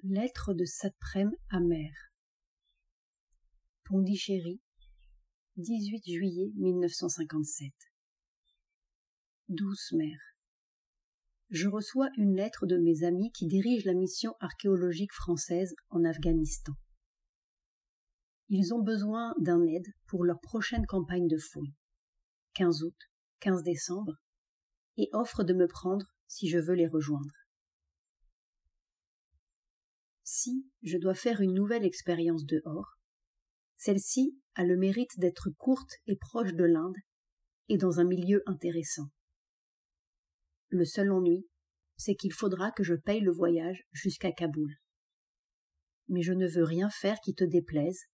Lettre de Satprem à Mère. Pondichéry, 18 juillet 1957. Douce mère, je reçois une lettre de mes amis qui dirigent la mission archéologique française en Afghanistan. Ils ont besoin d'un aide pour leur prochaine campagne de fouilles, 15 août, 15 décembre, et offrent de me prendre si je veux les rejoindre. Si je dois faire une nouvelle expérience dehors, celle-ci a le mérite d'être courte et proche de l'Inde et dans un milieu intéressant. Le seul ennui, c'est qu'il faudra que je paye le voyage jusqu'à Kaboul. Mais je ne veux rien faire qui te déplaise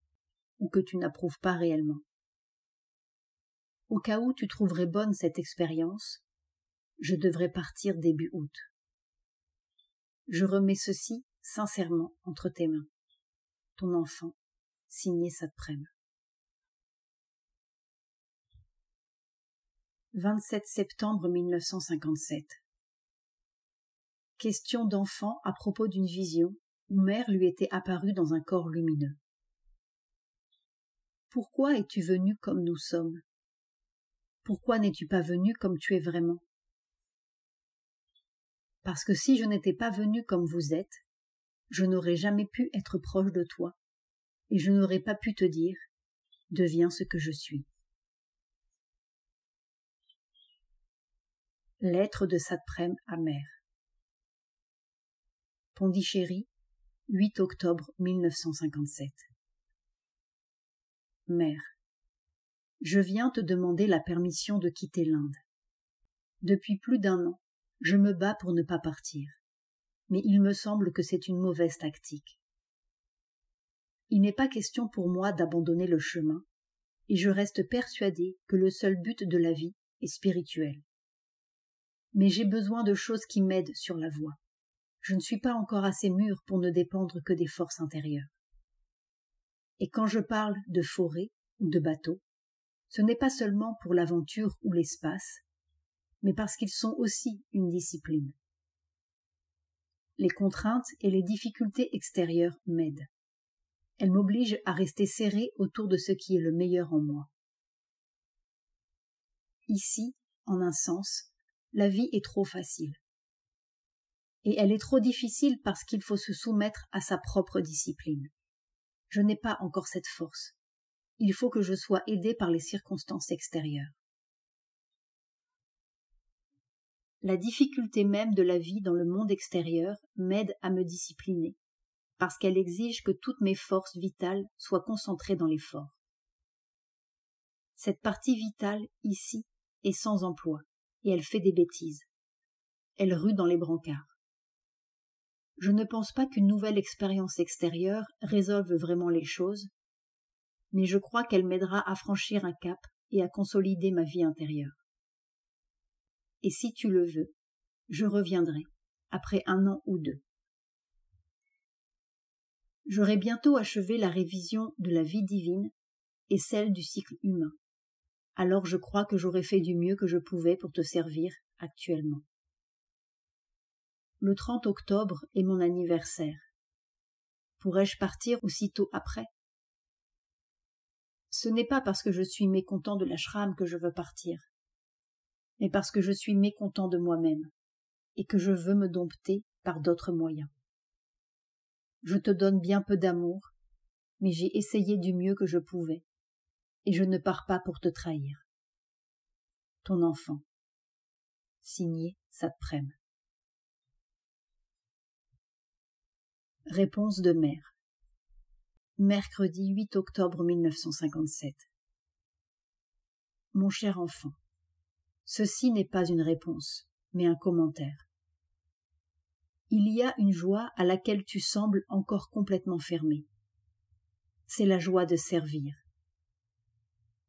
ou que tu n'approuves pas réellement. Au cas où tu trouverais bonne cette expérience, je devrais partir début août. Je remets ceci sincèrement entre tes mains. Ton enfant, signé Satprem. 27 septembre 1957. Question d'enfant à propos d'une vision où mère lui était apparue dans un corps lumineux. Pourquoi es-tu venu comme nous sommes? Pourquoi n'es-tu pas venu comme tu es vraiment? Parce que si je n'étais pas venu comme vous êtes, je n'aurais jamais pu être proche de toi, et je n'aurais pas pu te dire « Deviens ce que je suis ». Lettre de Satprem à mère. Pondichéry, 8 octobre 1957. Mère, je viens te demander la permission de quitter l'Inde. Depuis plus d'1 an, je me bats pour ne pas partir, mais il me semble que c'est une mauvaise tactique. Il n'est pas question pour moi d'abandonner le chemin, et je reste persuadée que le seul but de la vie est spirituel. Mais j'ai besoin de choses qui m'aident sur la voie. Je ne suis pas encore assez mûre pour ne dépendre que des forces intérieures. Et quand je parle de forêt ou de bateau, ce n'est pas seulement pour l'aventure ou l'espace, mais parce qu'ils sont aussi une discipline. Les contraintes et les difficultés extérieures m'aident. Elles m'obligent à rester serrée autour de ce qui est le meilleur en moi. Ici, en un sens, la vie est trop facile. Et elle est trop difficile parce qu'il faut se soumettre à sa propre discipline. Je n'ai pas encore cette force. Il faut que je sois aidée par les circonstances extérieures. La difficulté même de la vie dans le monde extérieur m'aide à me discipliner, parce qu'elle exige que toutes mes forces vitales soient concentrées dans l'effort. Cette partie vitale, ici, est sans emploi, et elle fait des bêtises. Elle rue dans les brancards. Je ne pense pas qu'une nouvelle expérience extérieure résolve vraiment les choses, mais je crois qu'elle m'aidera à franchir un cap et à consolider ma vie intérieure. Et si tu le veux, je reviendrai, après 1 an ou 2. J'aurai bientôt achevé la révision de la vie divine et celle du cycle humain. Alors je crois que j'aurai fait du mieux que je pouvais pour te servir actuellement. Le 30 octobre est mon anniversaire. Pourrais-je partir aussitôt après? Ce n'est pas parce que je suis mécontent de l'ashram que je veux partir, mais parce que je suis mécontent de moi-même et que je veux me dompter par d'autres moyens. Je te donne bien peu d'amour, mais j'ai essayé du mieux que je pouvais, et je ne pars pas pour te trahir. Ton enfant. Signé Satprem. Réponse de mère. Mercredi 8 octobre 1957. Mon cher enfant, ceci n'est pas une réponse, mais un commentaire. Il y a une joie à laquelle tu sembles encore complètement fermé. C'est la joie de servir.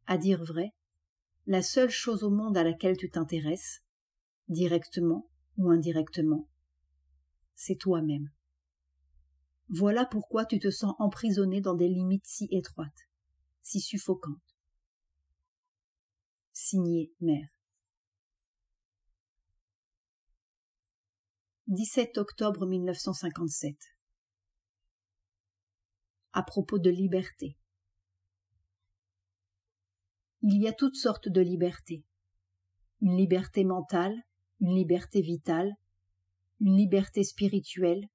À dire vrai, la seule chose au monde à laquelle tu t'intéresses, directement ou indirectement, c'est toi-même. Voilà pourquoi tu te sens emprisonné dans des limites si étroites, si suffocantes. Signé mère. 17 octobre 1957. à propos de liberté. Il y a toutes sortes de libertés. Une liberté mentale, une liberté vitale, une liberté spirituelle,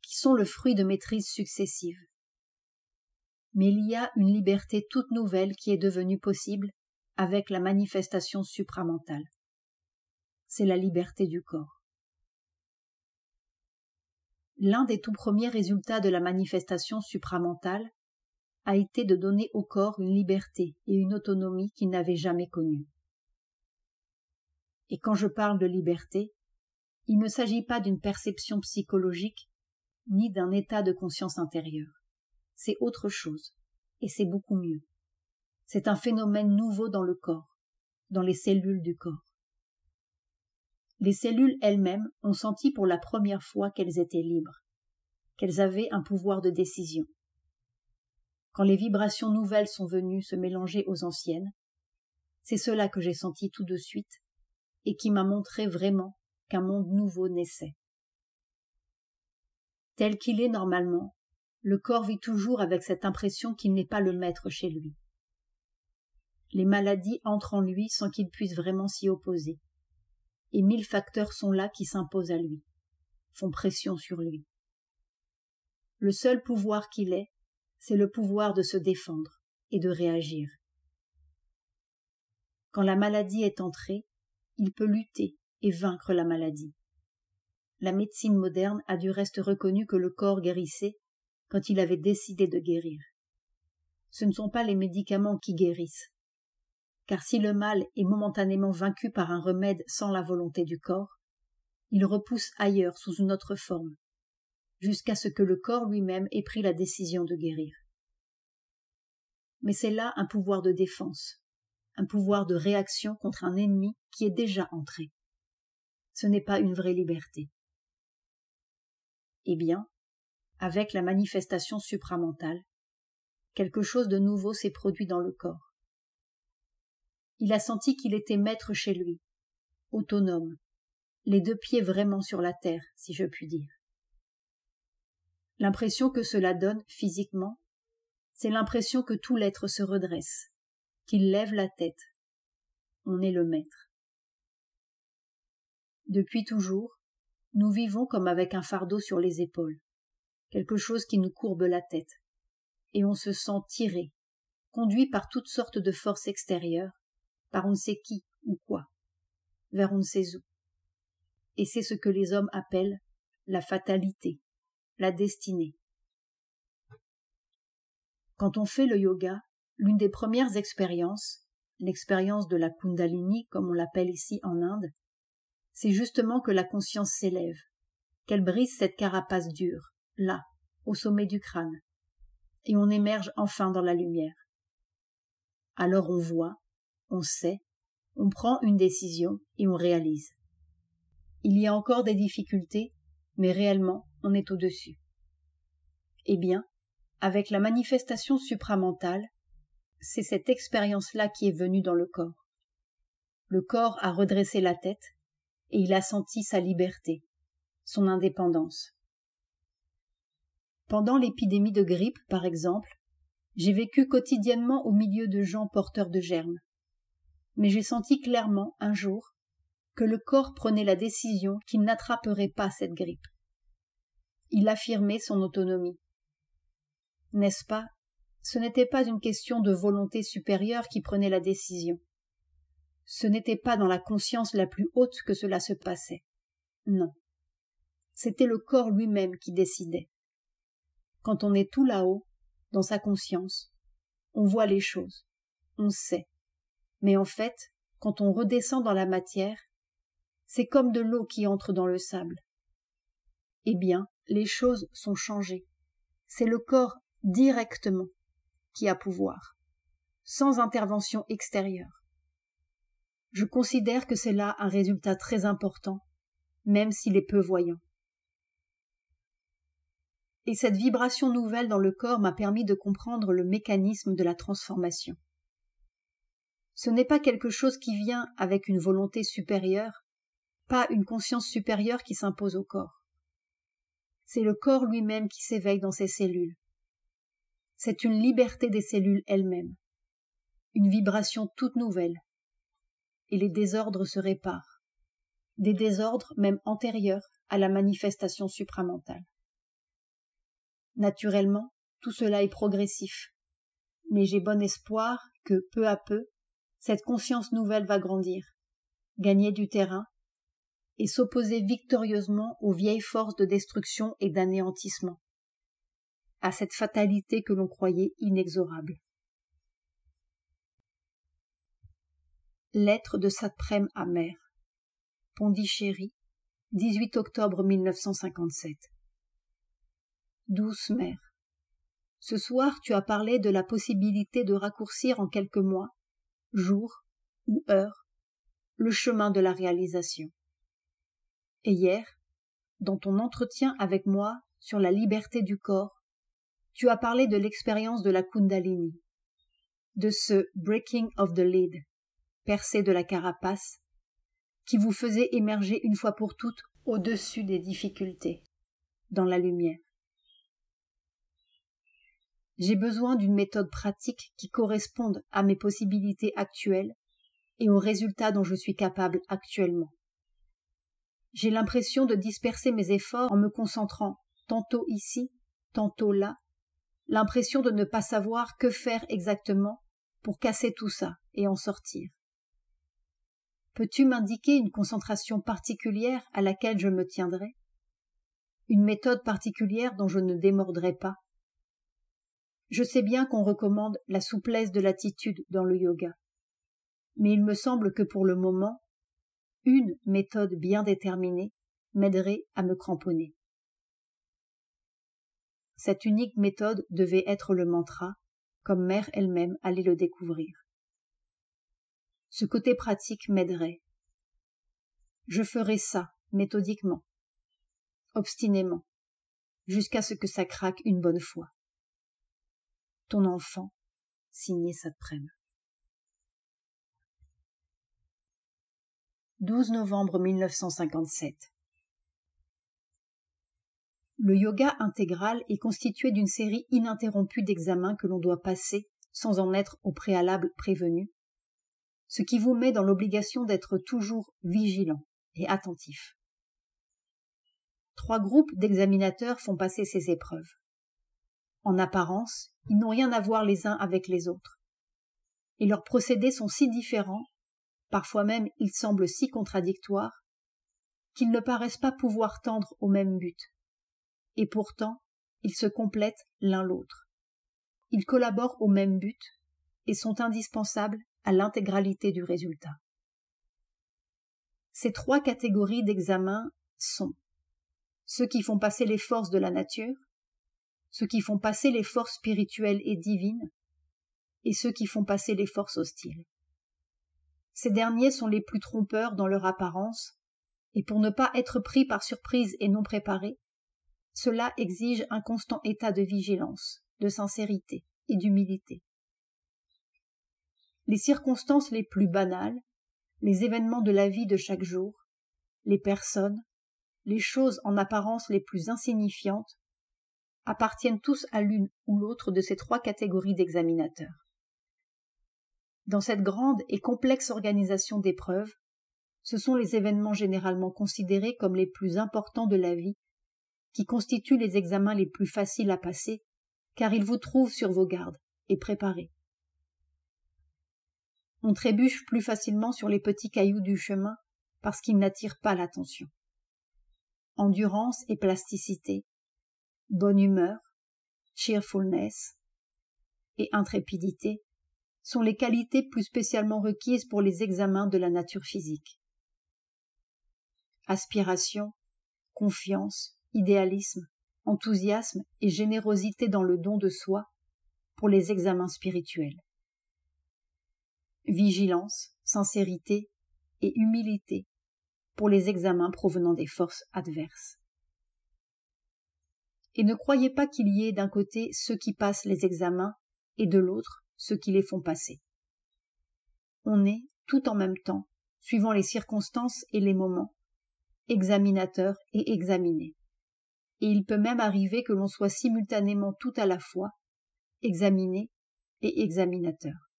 qui sont le fruit de maîtrises successives. Mais il y a une liberté toute nouvelle qui est devenue possible avec la manifestation supramentale. C'est la liberté du corps. L'un des tout premiers résultats de la manifestation supramentale a été de donner au corps une liberté et une autonomie qu'il n'avait jamais connue. Et quand je parle de liberté, il ne s'agit pas d'une perception psychologique ni d'un état de conscience intérieure. C'est autre chose, et c'est beaucoup mieux. C'est un phénomène nouveau dans le corps, dans les cellules du corps. Les cellules elles-mêmes ont senti pour la première fois qu'elles étaient libres, qu'elles avaient un pouvoir de décision. Quand les vibrations nouvelles sont venues se mélanger aux anciennes, c'est cela que j'ai senti tout de suite et qui m'a montré vraiment qu'un monde nouveau naissait. Tel qu'il est normalement, le corps vit toujours avec cette impression qu'il n'est pas le maître chez lui. Les maladies entrent en lui sans qu'il puisse vraiment s'y opposer. Et 1000 facteurs sont là qui s'imposent à lui, font pression sur lui. Le seul pouvoir qu'il ait, c'est le pouvoir de se défendre et de réagir. Quand la maladie est entrée, il peut lutter et vaincre la maladie. La médecine moderne a du reste reconnu que le corps guérissait quand il avait décidé de guérir. Ce ne sont pas les médicaments qui guérissent, car si le mal est momentanément vaincu par un remède sans la volonté du corps, il repousse ailleurs sous une autre forme, jusqu'à ce que le corps lui-même ait pris la décision de guérir. Mais c'est là un pouvoir de défense, un pouvoir de réaction contre un ennemi qui est déjà entré. Ce n'est pas une vraie liberté. Eh bien, avec la manifestation supramentale, quelque chose de nouveau s'est produit dans le corps. Il a senti qu'il était maître chez lui, autonome, les 2 pieds vraiment sur la terre, si je puis dire. L'impression que cela donne, physiquement, c'est l'impression que tout l'être se redresse, qu'il lève la tête. On est le maître. Depuis toujours, nous vivons comme avec un fardeau sur les épaules, quelque chose qui nous courbe la tête, et on se sent tiré, conduit par toutes sortes de forces extérieures, par on ne sait qui ou quoi, vers on ne sait où. Et c'est ce que les hommes appellent la fatalité, la destinée. Quand on fait le yoga, l'une des premières expériences, l'expérience de la Kundalini, comme on l'appelle ici en Inde, c'est justement que la conscience s'élève, qu'elle brise cette carapace dure, là, au sommet du crâne, et on émerge enfin dans la lumière. Alors on voit, on sait, on prend une décision et on réalise. Il y a encore des difficultés, mais réellement, on est au-dessus. Eh bien, avec la manifestation supramentale, c'est cette expérience-là qui est venue dans le corps. Le corps a redressé la tête et il a senti sa liberté, son indépendance. Pendant l'épidémie de grippe, par exemple, j'ai vécu quotidiennement au milieu de gens porteurs de germes. Mais j'ai senti clairement, un jour, que le corps prenait la décision qu'il n'attraperait pas cette grippe. Il affirmait son autonomie. N'est-ce pas, ce n'était pas une question de volonté supérieure qui prenait la décision. Ce n'était pas dans la conscience la plus haute que cela se passait. Non. C'était le corps lui-même qui décidait. Quand on est tout là-haut, dans sa conscience, on voit les choses, on sait. Mais en fait, quand on redescend dans la matière, c'est comme de l'eau qui entre dans le sable. Eh bien, les choses sont changées. C'est le corps directement qui a pouvoir, sans intervention extérieure. Je considère que c'est là un résultat très important, même s'il est peu voyant. Et cette vibration nouvelle dans le corps m'a permis de comprendre le mécanisme de la transformation. Ce n'est pas quelque chose qui vient avec une volonté supérieure, pas une conscience supérieure qui s'impose au corps. C'est le corps lui-même qui s'éveille dans ses cellules, C'est une liberté des cellules elles-mêmes, une vibration toute nouvelle, et les désordres se réparent, des désordres même antérieurs à la manifestation supramentale. Naturellement, tout cela est progressif, mais j'ai bon espoir que, peu à peu, cette conscience nouvelle va grandir, gagner du terrain et s'opposer victorieusement aux vieilles forces de destruction et d'anéantissement, à cette fatalité que l'on croyait inexorable. Lettre de Satprem à Mère. Pondichéry, 18 octobre 1957. Douce mère, ce soir tu as parlé de la possibilité de raccourcir en quelques mois, jours ou heures, le chemin de la réalisation. Et hier, dans ton entretien avec moi sur la liberté du corps, tu as parlé de l'expérience de la Kundalini, de ce breaking of the lid, percé de la carapace, qui vous faisait émerger une fois pour toutes au-dessus des difficultés, dans la lumière. J'ai besoin d'une méthode pratique qui corresponde à mes possibilités actuelles et aux résultats dont je suis capable actuellement. J'ai l'impression de disperser mes efforts en me concentrant tantôt ici, tantôt là, l'impression de ne pas savoir que faire exactement pour casser tout ça et en sortir. Peux-tu m'indiquer une concentration particulière à laquelle je me tiendrai? Une méthode particulière dont je ne démordrai pas? Je sais bien qu'on recommande la souplesse de l'attitude dans le yoga, mais il me semble que pour le moment, une méthode bien déterminée m'aiderait à me cramponner. Cette unique méthode devait être le mantra, comme Mère elle-même allait le découvrir. Ce côté pratique m'aiderait. Je ferai ça méthodiquement, obstinément, jusqu'à ce que ça craque une bonne fois. Ton enfant, signé Satprem. 12 novembre 1957. Le yoga intégral est constitué d'une série ininterrompue d'examens que l'on doit passer sans en être au préalable prévenu, ce qui vous met dans l'obligation d'être toujours vigilant et attentif. 3 groupes d'examinateurs font passer ces épreuves. En apparence, ils n'ont rien à voir les uns avec les autres. Et leurs procédés sont si différents, parfois même ils semblent si contradictoires, qu'ils ne paraissent pas pouvoir tendre au même but. Et pourtant, ils se complètent l'un l'autre. Ils collaborent au même but et sont indispensables à l'intégralité du résultat. Ces 3 catégories d'examens sont ceux qui font passer les forces de la nature, ceux qui font passer les forces spirituelles et divines, et ceux qui font passer les forces hostiles. Ces derniers sont les plus trompeurs dans leur apparence, et pour ne pas être pris par surprise et non préparés, cela exige un constant état de vigilance, de sincérité et d'humilité. Les circonstances les plus banales, les événements de la vie de chaque jour, les personnes, les choses en apparence les plus insignifiantes, appartiennent tous à l'une ou l'autre de ces 3 catégories d'examinateurs. Dans cette grande et complexe organisation d'épreuves, ce sont les événements généralement considérés comme les plus importants de la vie qui constituent les examens les plus faciles à passer, car ils vous trouvent sur vos gardes et préparés. On trébuche plus facilement sur les petits cailloux du chemin parce qu'ils n'attirent pas l'attention. Endurance et plasticité, bonne humeur, cheerfulness et intrépidité sont les qualités plus spécialement requises pour les examens de la nature physique. Aspiration, confiance, idéalisme, enthousiasme et générosité dans le don de soi pour les examens spirituels. Vigilance, sincérité et humilité pour les examens provenant des forces adverses. Et ne croyez pas qu'il y ait d'un côté ceux qui passent les examens et de l'autre ceux qui les font passer. On est, tout en même temps, suivant les circonstances et les moments, examinateur et examiné. Et il peut même arriver que l'on soit simultanément tout à la fois, examiné et examinateur.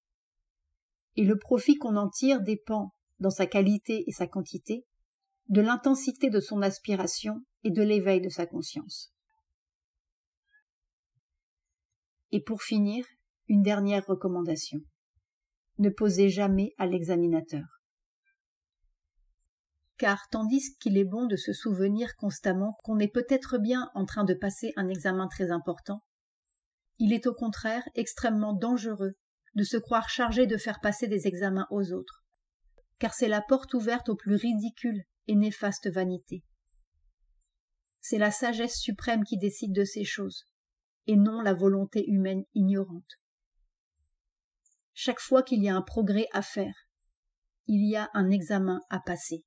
Et le profit qu'on en tire dépend, dans sa qualité et sa quantité, de l'intensité de son aspiration et de l'éveil de sa conscience. Et pour finir, une dernière recommandation. Ne posez jamais à l'examinateur. Car tandis qu'il est bon de se souvenir constamment qu'on est peut-être bien en train de passer un examen très important, il est au contraire extrêmement dangereux de se croire chargé de faire passer des examens aux autres, car c'est la porte ouverte aux plus ridicules et néfastes vanités. C'est la sagesse suprême qui décide de ces choses, et non la volonté humaine ignorante. Chaque fois qu'il y a un progrès à faire, il y a un examen à passer.